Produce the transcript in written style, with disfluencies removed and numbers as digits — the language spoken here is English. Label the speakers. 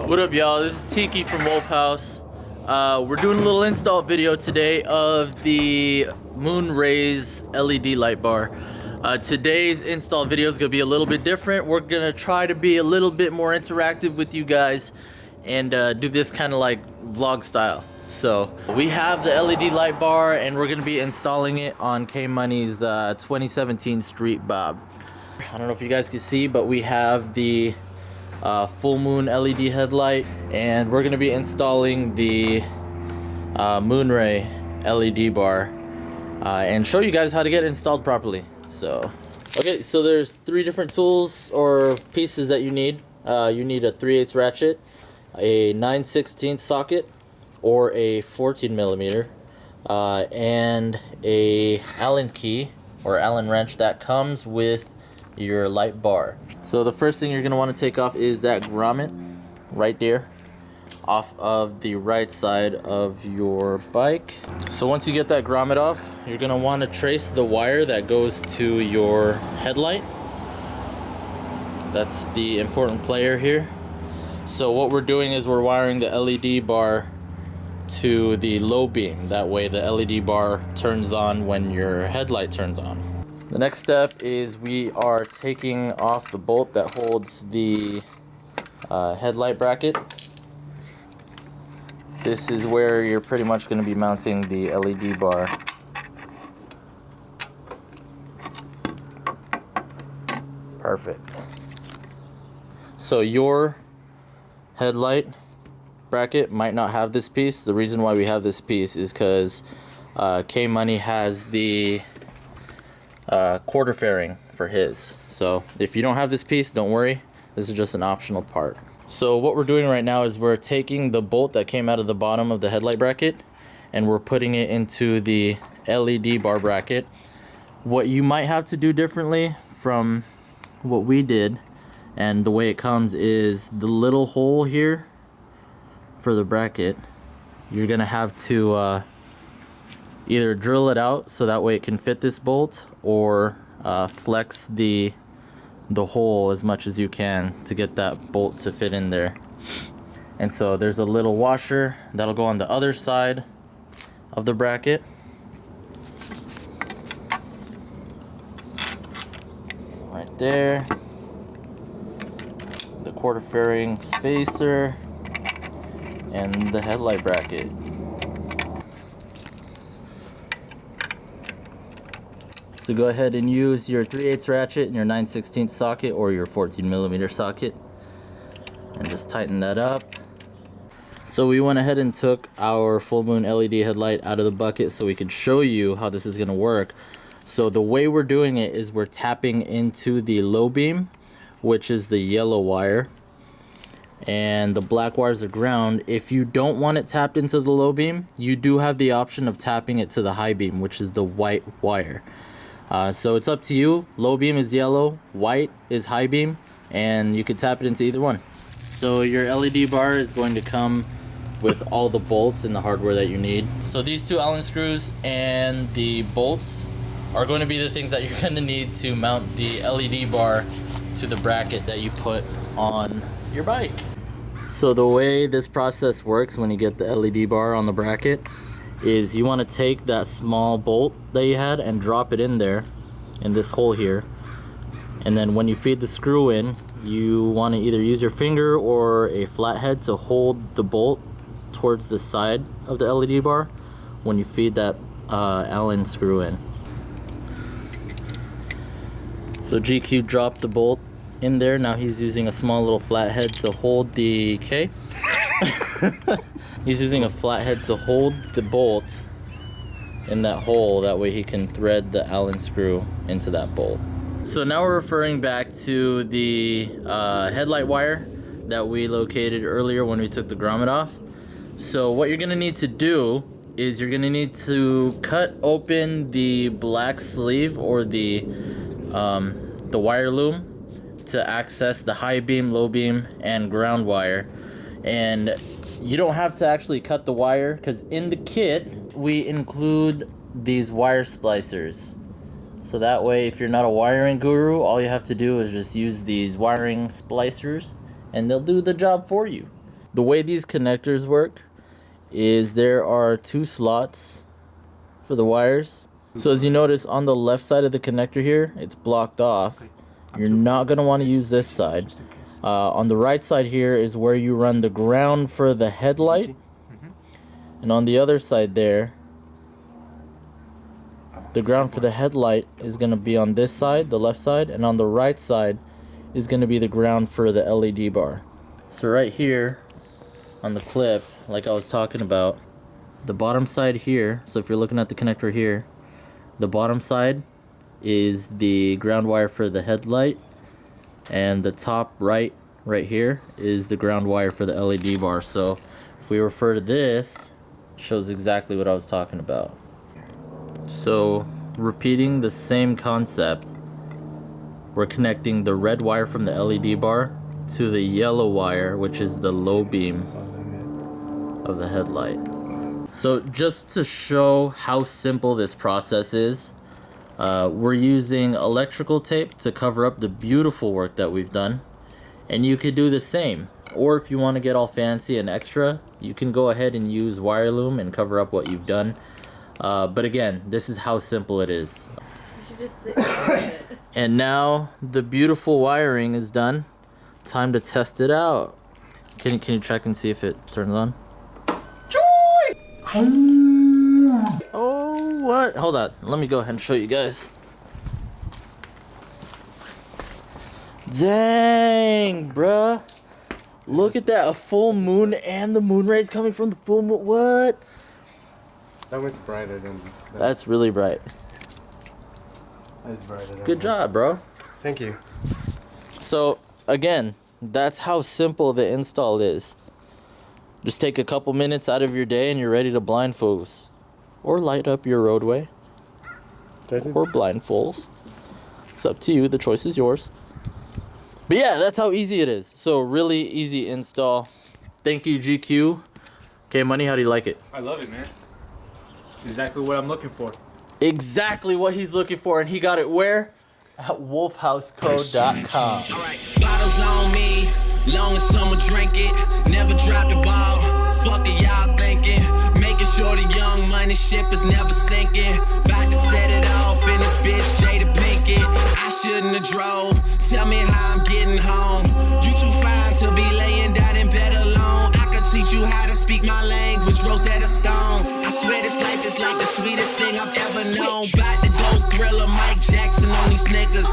Speaker 1: What up, y'all? This is Tiki from Wolfhaus. We're doing a little install video today of the MoonRays LED light bar. Today's install video is going to be a little bit different. We're going to try to be a little bit more interactive with you guys and do this kind of like vlog style. So we have the LED light bar and we're going to be installing it on K-Money's 2017 Street Bob. I don't know if you guys can see, but we have the full moon LED headlight, and we're going to be installing the MoonRay LED bar and show you guys how to get it installed properly. So okay, so there's three different tools or pieces that you need. You need a 3/8 ratchet, a 9/16 socket or a 14mm, and a Allen key or Allen wrench that comes with your light bar. So the first thing you're going to want to take off is that grommet right there off of the right side of your bike. So once you get that grommet off, you're going to want to trace the wire that goes to your headlight. That's the important player here. So what we're doing is we're wiring the LED bar to the low beam. That way the LED bar turns on when your headlight turns on. The next step is we are taking off the bolt that holds the headlight bracket. This is where you're pretty much going to be mounting the LED bar. Perfect. So your headlight bracket might not have this piece. The reason why we have this piece is because K-Money has the quarter fairing for his. So if you don't have this piece, don't worry, this is just an optional part. So what we're doing right now is we're taking the bolt that came out of the bottom of the headlight bracket and we're putting it into the LED bar bracket. What you might have to do differently from what we did and the way it comes is the little hole here for the bracket, you're gonna have to either drill it out so that way it can fit this bolt, or flex the hole as much as you can to get that bolt to fit in there. And so there's a little washer that'll go on the other side of the bracket. Right there. The quarter fairing spacer and the headlight bracket. So go ahead and use your 3/8 ratchet and your 9/16 socket or your 14mm socket and just tighten that up. So we went ahead and took our full moon LED headlight out of the bucket so we could show you how this is going to work. So the way we're doing it is we're tapping into the low beam, which is the yellow wire, and the black wire is the ground. If you don't want it tapped into the low beam, you do have the option of tapping it to the high beam, which is the white wire. So it's up to you. Low beam is yellow, white is high beam, and you can tap it into either one. So your LED bar is going to come with all the bolts and the hardware that you need. So these two Allen screws and the bolts are going to be the things that you're going to need to mount the LED bar to the bracket that you put on your bike. So the way this process works when you get the LED bar on the bracket is you want to take that small bolt that you had and drop it in there in this hole here, and then when you feed the screw in, you want to either use your finger or a flathead to hold the bolt towards the side of the LED bar when you feed that Allen screw in. So GQ dropped the bolt in there. Now he's using a small little flathead to hold the He's using a flathead to hold the bolt in that hole. That way he can thread the Allen screw into that bolt. So now we're referring back to the headlight wire that we located earlier when we took the grommet off. So what you're going to need to do is you're going to need to cut open the black sleeve or the wire loom to access the high beam, low beam, and ground wire. And you don't have to actually cut the wire, because in the kit we include these wire splicers. So that way, if you're not a wiring guru, all you have to do is just use these wiring splicers and they'll do the job for you. the way these connectors work is there are 2 slots for the wires. So as you notice on the left side of the connector here, it's blocked off. You're not going to want to use this side. On the right side here is where you run the ground for the headlight. And on the other side there, the ground for the headlight is going to be on this side, the left side, and on the right side is going to be the ground for the LED bar. So right here on the clip, like I was talking about, the bottom side here, so if you're looking at the connector here, the bottom side is the ground wire for the headlight, and the top right here is the ground wire for the LED bar. So if we refer to this, it shows exactly what I was talking about. So repeating the same concept, we're connecting the red wire from the LED bar to the yellow wire, which is the low beam of the headlight. So just to show how simple this process is, we're using electrical tape to cover up the beautiful work that we've done, and you could do the same. Or if you want to get all fancy and extra, you can go ahead and use wire loom and cover up what you've done. But again, this is how simple it is.
Speaker 2: You should just sit with it.
Speaker 1: And now the beautiful wiring is done. Time to test it out. Can you check and see if it turns on? Oh, what? Hold on. Let me go ahead and show you guys. Dang, bruh. Look at that. A full moon and the moon rays coming from the full moon. What?
Speaker 3: That was brighter than...
Speaker 1: That's really bright.
Speaker 3: That's brighter than...
Speaker 1: Good job, bro.
Speaker 3: Thank you.
Speaker 1: So, again, that's how simple the install is. Just take a couple minutes out of your day and you're ready to blindfold. Or light up your roadway. Or blindfolds. It's up to you. The choice is yours. But yeah, that's how easy it is. So really easy install. Thank you, GQ. Okay, Money, how do you like it?
Speaker 4: I love it, man. Exactly what I'm looking for.
Speaker 1: Exactly what he's looking for, and he got it where? At wolfhausco.com.
Speaker 5: Alright, bottles on me, long as someone drink it. Never drop the ball, fuck it y'all thinking. Making sure the young money ship is never sinking. About to set it off in this bitch Jada Pinkett. I shouldn't have drove, tell me how I'm getting home. You too fine to be laying down in bed alone. I could teach you how to speak my language, Rosetta Stone. I swear this life is like the sweetest thing I've ever known. About to go Thriller, Mike Jackson on these niggas.